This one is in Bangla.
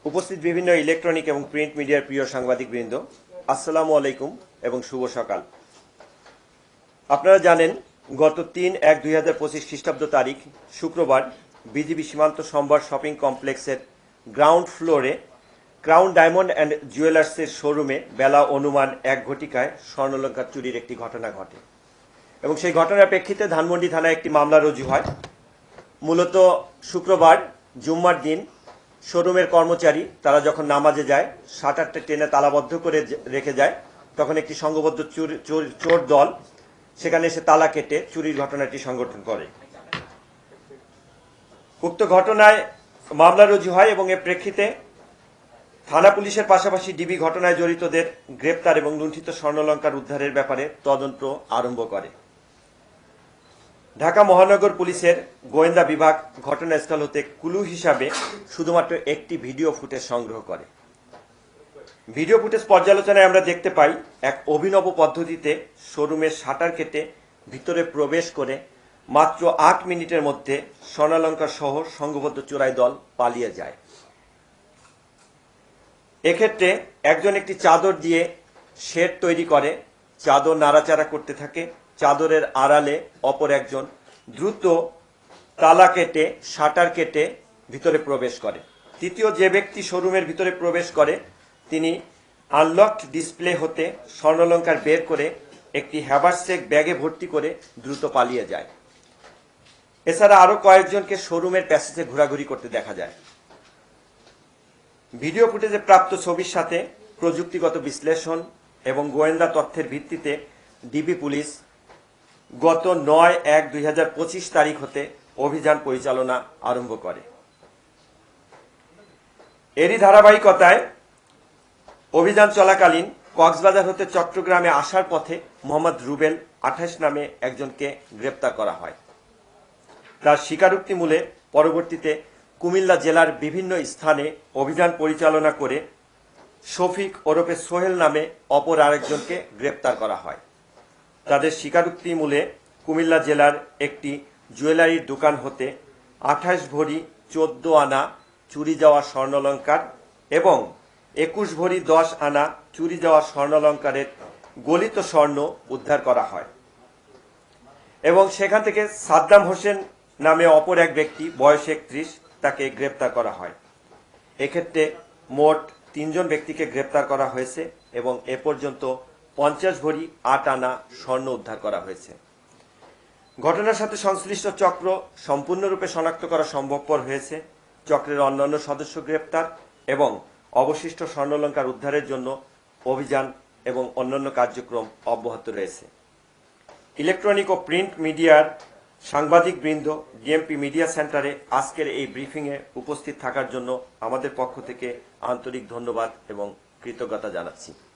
উপস্থিত বিভিন্ন ইলেকট্রনিক এবং প্রিন্ট মিডিয়ার প্রিয় সাংবাদিকবৃন্দ, আসসালামু আলাইকুম এবং শুভ সকাল। আপনারা জানেন, গত ৩-১-২০২৫ খ্রিস্টাব্দ তারিখ শুক্রবার বিজিবি সীমান্ত সম্ভার শপিং কমপ্লেক্সের গ্রাউন্ড ফ্লোরে ক্রাউন ডায়মন্ড অ্যান্ড জুয়েলার্সের শোরুমে বেলা অনুমান ১ ঘটিকায় স্বর্ণালংকার চুরির একটি ঘটনা ঘটে এবং সেই ঘটনার প্রেক্ষিতে ধানমন্ডি থানায় একটি মামলা রুজু হয়। মূলত শুক্রবার জুম্মার দিন শোরুমের কর্মচারী তারা যখন নামাজে যায়, শাটারটা টেনে তালাবদ্ধ করে রেখে যায়, তখন একটি সংঘবদ্ধ চোর দল সেখানে এসে তালা কেটে চুরির ঘটনাটি সংগঠন করে। উক্ত ঘটনায় মামলা রুজু হয় এবং এর প্রেক্ষিতে থানা পুলিশের পাশাপাশি ডিবি ঘটনায় জড়িতদের গ্রেপ্তার এবং লুণ্ঠিত স্বর্ণালংকার উদ্ধারের ব্যাপারে তদন্ত আরম্ভ করে। ঢাকা মহানগর পুলিশের গোয়েন্দা বিভাগ ঘটনাস্থল হতে ক্লু হিসাবে শুধুমাত্র একটি ভিডিও ফুটেজ সংগ্রহ করে। ভিডিও ফুটেজ পর্যালোচনায় আমরা দেখতে পাই এক অভিনব পদ্ধতিতে শোরুমের শাটার কেটে ভিতরে প্রবেশ করে মাত্র ৮ মিনিটের মধ্যে স্বর্ণালংকার সহ সংঘবদ্ধ চোরাই দল পালিয়ে যায়। এক্ষেত্রে একজন একটি চাদর দিয়ে শেড তৈরি করে, চাদর নাড়াচাড়া করতে থাকে। চাদরের আড়ালে অপর একজন দ্রুত তালা কেটে শাটার কেটে ভিতরে প্রবেশ করে। তৃতীয় যে ব্যক্তি শোরুমের ভিতরে প্রবেশ করে তিনি আনলকড ডিসপ্লে হতে স্বর্ণালংকার বের করে একটি হ্যাভারসেক ব্যাগে ভর্তি করে দ্রুত পালিয়ে যায়। এছাড়া আরো কয়েকজনকে শোরুমের প্যাসেজে ঘোরাঘুরি করতে দেখা যায়। ভিডিও ফুটেজে প্রাপ্ত ছবির সাথে প্রযুক্তিগত বিশ্লেষণ এবং গোয়েন্দা তথ্যের ভিত্তিতে ডিবি পুলিশ গত ৯-১-২০২৫ তারিখ হতে অভিযান পরিচালনা আরম্ভ করে। এরই ধারাবাহিকতায় অভিযান চলাকালীন কক্সবাজার হতে চট্টগ্রামে আসার পথে মোহাম্মদ রুবেল ২৮ নামে একজনকে গ্রেপ্তার করা হয়। তার স্বীকারোক্তি মূলে পরবর্তীতে কুমিল্লা জেলার বিভিন্ন স্থানে অভিযান পরিচালনা করে শফিক ওরফে সোহেল নামে অপর আরেকজনকে গ্রেপ্তার করা হয়। তাদের স্বীকারোক্তি মূলে কুমিল্লা জেলার একটি জুয়েলারির দোকান হতে ২৮ ভরি ১৪ আনা চুরি যাওয়া স্বর্ণালংকার এবং ২১ ভরি ১০ আনা চুরি যাওয়া স্বর্ণালংকারের গলিত স্বর্ণ উদ্ধার করা হয় এবং সেখান থেকে সাদ্দাম হোসেন নামে অপর এক ব্যক্তি বয়স ৩১, তাকে গ্রেপ্তার করা হয়। এক্ষেত্রে মোট ৩ জন ব্যক্তিকে গ্রেপ্তার করা হয়েছে এবং এ পর্যন্ত ৫০ ভরি ৮ আনা স্বর্ণ উদ্ধার করা হয়েছে। ঘটনার সাথে সংশ্লিষ্ট চক্র সম্পূর্ণরূপে শনাক্ত করা সম্ভবপর হয়েছে। চক্রের অন্যান্য সদস্য গ্রেপ্তার এবং অবশিষ্ট স্বর্ণালংকার উদ্ধারের জন্য অভিযান এবং অন্যান্য কার্যক্রম অব্যাহত রয়েছে। ইলেকট্রনিক ও প্রিন্ট মিডিয়ার সাংবাদিকবৃন্দ ডিএমপি মিডিয়া সেন্টারে আজকের এই ব্রিফিংয়ে উপস্থিত থাকার জন্য আমাদের পক্ষ থেকে আন্তরিক ধন্যবাদ এবং কৃতজ্ঞতা জানাচ্ছি।